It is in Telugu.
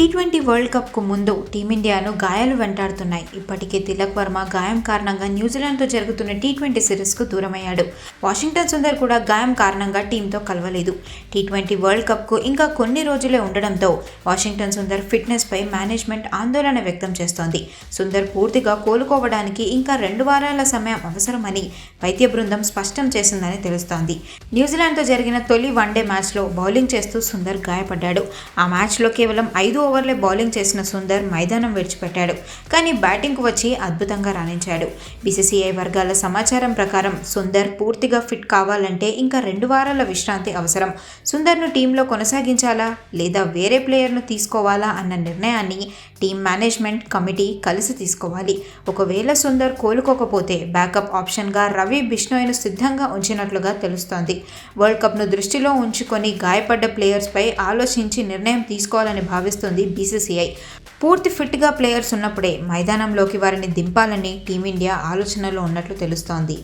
టీ20 వరల్డ్ కప్కు ముందు టీమిండియాను గాయాలు వెంటాడుతున్నాయి. ఇప్పటికే తిలక్ వర్మ గాయం కారణంగా న్యూజిలాండ్తో జరుగుతున్న టీ20 సిరీస్కు దూరమయ్యాడు. వాషింగ్టన్ సుందర్ కూడా గాయం కారణంగా టీంతో కలవలేదు. టీ20 వరల్డ్ కప్కు ఇంకా కొన్ని రోజులే ఉండడంతో వాషింగ్టన్ సుందర్ ఫిట్నెస్పై మేనేజ్మెంట్ ఆందోళన వ్యక్తం చేస్తోంది. సుందర్ పూర్తిగా కోలుకోవడానికి ఇంకా 2 వారాల సమయం అవసరమని వైద్య బృందం స్పష్టం చేసిందని తెలుస్తోంది. న్యూజిలాండ్తో జరిగిన తొలి వన్డే మ్యాచ్లో బౌలింగ్ చేస్తూ సుందర్ గాయపడ్డాడు. ఆ మ్యాచ్లో కేవలం 5 ఓవర్లే బౌలింగ్ చేసిన సుందర్ మైదానం విడిచిపెట్టాడు. కానీ బ్యాటింగ్కు వచ్చి అద్భుతంగా రాణించాడు. బీసీసీఐ వర్గాల సమాచారం ప్రకారం సుందర్ పూర్తిగా ఫిట్ కావాలంటే ఇంకా 2 వారాల విశ్రాంతి అవసరం. సుందర్ను టీంలో కొనసాగించాలా లేదా వేరే ప్లేయర్ను తీసుకోవాలా అన్న నిర్ణయాన్ని టీం మేనేజ్మెంట్ కమిటీ కలిసి తీసుకోవాలి. ఒకవేళ సుందర్ కోలుకోకపోతే బ్యాకప్ ఆప్షన్గా రవి బిష్నోయ్ను సిద్ధంగా ఉంచినట్లుగా తెలుస్తోంది. వరల్డ్ కప్ను దృష్టిలో ఉంచుకొని గాయపడ్డ ప్లేయర్స్పై ఆలోచించి నిర్ణయం తీసుకోవాలని భావిస్తుంది బీసీసీఐ. పూర్తి ఫిట్గా ప్లేయర్స్ ఉన్నప్పుడే మైదానంలోకి వారిని దింపాలని టీమిండియా ఆలోచనలో ఉన్నట్లు తెలుస్తోంది.